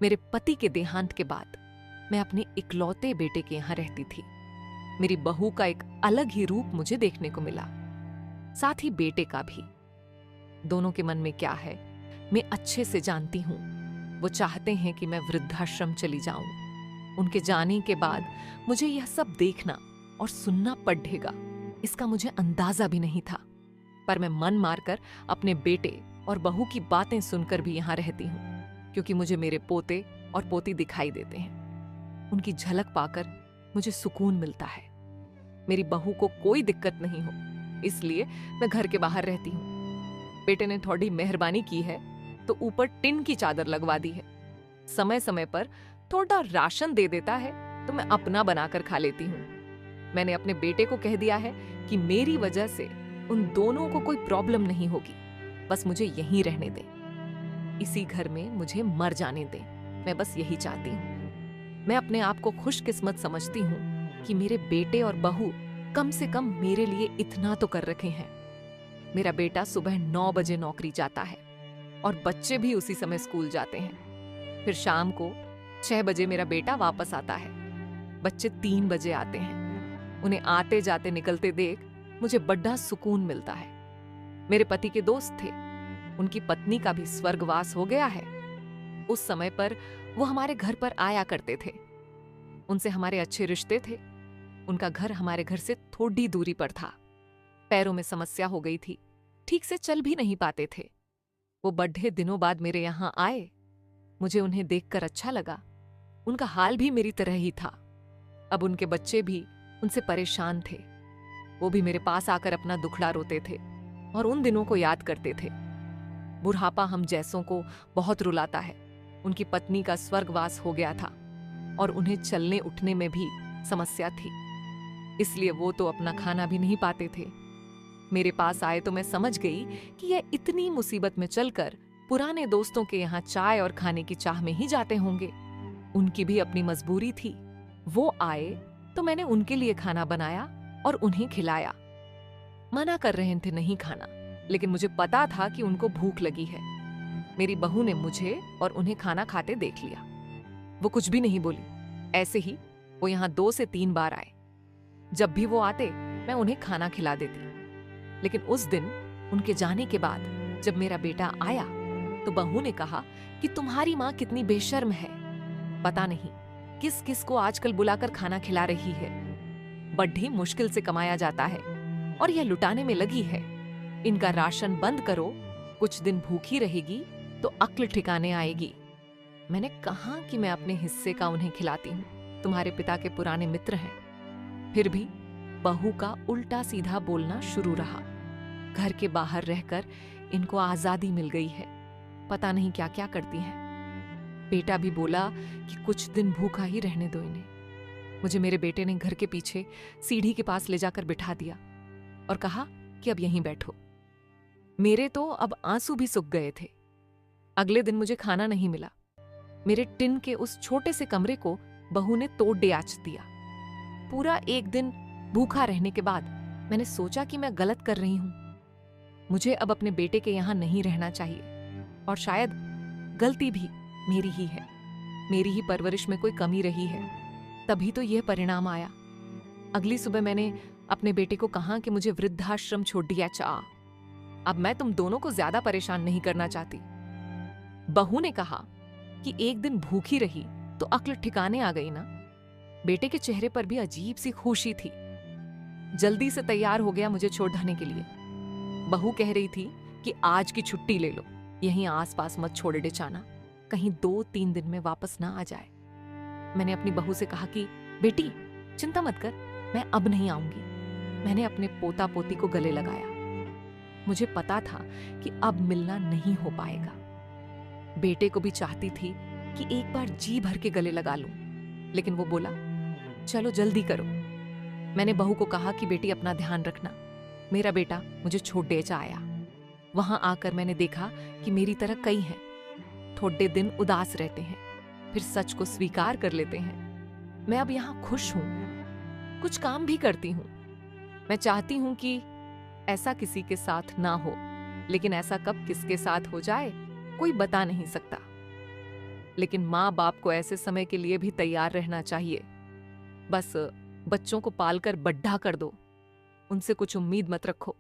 मेरे पति के देहांत के बाद मैं अपने इकलौते बेटे के यहां रहती थी। मेरी बहू का एक अलग ही रूप मुझे देखने को मिला, साथ ही बेटे का भी। दोनों के मन में क्या है मैं अच्छे से जानती हूं। वो चाहते हैं कि मैं वृद्धाश्रम चली जाऊं। उनके जाने के बाद मुझे यह सब देखना और सुनना पड़ेगा, इसका मुझे अंदाजा भी नहीं था। पर मैं मन मारकर अपने बेटे और बहू की बातें सुनकर भी यहां रहती हूं, क्योंकि मुझे मेरे पोते और पोती दिखाई देते हैं। उनकी झलक पाकर मुझे सुकून मिलता है। मेरी बहू को कोई दिक्कत नहीं हो, इसलिए मैं घर के बाहर रहती हूँ। बेटे ने थोड़ी मेहरबानी की है तो ऊपर टिन की चादर लगवा दी है। समय समय पर थोड़ा राशन दे देता है तो मैं अपना बनाकर खा लेती हूँ। मैंने अपने बेटे को कह दिया है कि मेरी वजह से उन दोनों को कोई प्रॉब्लम नहीं होगी, बस मुझे यहीं रहने दें। इसी घर में मुझे मर जाने दें, मैं बस यही चाहती हूँ। मैं अपने आप को खुशकिस्मत समझती हूँ कि मेरे बेटे और बहू कम से कम मेरे लिए इतना तो कर रखे हैं। मेरा बेटा सुबह 9 बजे नौकरी जाता है और बच्चे भी उसी समय स्कूल जाते हैं। फिर शाम को 6 बजे मेरा बेटा वापस आता है। बच्चे 3 बजे आते हैं। उन्हें आते जाते निकलते देख मुझे बड़ा सुकून मिलता है। मेरे पति के दोस्त थे, उनकी पत्नी का भी स्वर्गवास हो गया है। उस समय पर वो हमारे घर पर आया करते थे। उनसे हमारे अच्छे रिश्ते थे। उनका घर हमारे घर से थोड़ी दूरी पर था। पैरों में समस्या हो गई थी, ठीक से चल भी नहीं पाते थे। वो बड़े दिनों बाद मेरे यहां आए। मुझे उन्हें देखकर अच्छा लगा। उनका हाल भी मेरी तरह ही था। अब उनके बच्चे भी उनसे परेशान थे। वो भी मेरे पास आकर अपना दुखड़ा रोते थे और उन दिनों को याद करते थे। बुढ़ापा हम जैसों को बहुत रुलाता है। उनकी पत्नी का स्वर्गवास हो गया था और उन्हें चलने उठने में भी समस्या थी, इसलिए वो तो अपना खाना भी नहीं पाते थे। मेरे पास आए तो मैं समझ गई कि यह इतनी मुसीबत में चलकर पुराने दोस्तों के यहाँ चाय और खाने की चाह में ही जाते होंगे। उनकी भी अपनी मजबूरी थी। वो आए तो मैंने उनके लिए खाना बनाया और उन्हें खिलाया। मना कर रहे थे नहीं खाना, लेकिन मुझे पता था कि उनको भूख लगी है। मेरी बहू ने मुझे और उन्हें खाना खाते देख लिया। वो कुछ भी नहीं बोली। ऐसे ही वो यहाँ 2 से 3 बार आए। जब भी वो आते मैं उन्हें खाना खिला देती। लेकिन उस दिन उनके जाने के बाद जब मेरा बेटा आया तो बहू ने कहा कि तुम्हारी माँ कितनी बेशर्म है। पता नहीं किस किस को आजकल बुलाकर खाना खिला रही है। बड़ी मुश्किल से कमाया जाता है और यह लुटाने में लगी है। इनका राशन बंद करो, कुछ दिन भूखी रहेगी तो अक्ल ठिकाने आएगी। मैंने कहा कि मैं अपने हिस्से का उन्हें खिलाती हूँ, तुम्हारे पिता के पुराने मित्र हैं। फिर भी बहू का उल्टा सीधा बोलना शुरू रहा। घर के बाहर रहकर इनको आजादी मिल गई है, पता नहीं क्या क्या करती हैं। बेटा भी बोला कि कुछ दिन भूखा ही रहने दो इन्हें। मुझे मेरे बेटे ने घर के पीछे सीढ़ी के पास ले जाकर बिठा दिया और कहा कि अब यहीं बैठो। मेरे तो अब आंसू भी सूख गए थे। अगले दिन मुझे खाना नहीं मिला। मेरे टिन के उस छोटे से कमरे को बहू ने तोड़ डियाच दिया। पूरा एक दिन भूखा रहने के बाद मैंने सोचा कि मैं गलत कर रही हूं। मुझे अब अपने बेटे के यहां नहीं रहना चाहिए और शायद गलती भी मेरी ही है। मेरी ही परवरिश में कोई कमी रही है, तभी तो यह परिणाम आया। अगली सुबह मैंने अपने बेटे को कहा कि मुझे वृद्धाश्रम छोड़ दिया चाह। अब मैं तुम दोनों को ज्यादा परेशान नहीं करना चाहती। बहू ने कहा कि एक दिन भूखी रही तो अक्ल ठिकाने आ गई ना। बेटे के चेहरे पर भी अजीब सी खुशी थी। जल्दी से तैयार हो गया मुझे छोड़ जाने के लिए। बहू कह रही थी कि आज की छुट्टी ले लो, यहीं आसपास मत छोड़े डिचाना, कहीं 2-3 दिन में वापस ना आ जाए। मैंने अपनी बहू से कहा कि बेटी चिंता मत कर, मैं अब नहीं आऊंगी। मैंने अपने पोता पोती को गले लगाया। मुझे पता था कि अब मिलना नहीं हो पाएगा। बेटे को भी चाहती थी कि एक बार जी भर के गले लगा लूं, लेकिन वो बोला चलो जल्दी करो। मैंने बहू को कहा कि बेटी अपना ध्यान रखना। मेरा बेटा मुझे छोड़ दे आया। वहां आकर मैंने देखा कि मेरी तरह कई हैं। थोड़े दिन उदास रहते हैं, फिर सच को स्वीकार कर लेते हैं। मैं अब यहां खुश हूं, कुछ काम भी करती हूं। मैं चाहती हूं कि ऐसा किसी के साथ ना हो, लेकिन ऐसा कब किसके साथ हो जाए कोई बता नहीं सकता। लेकिन माँ बाप को ऐसे समय के लिए भी तैयार रहना चाहिए। बस बच्चों को पालकर बड्ढा कर दो, उनसे कुछ उम्मीद मत रखो।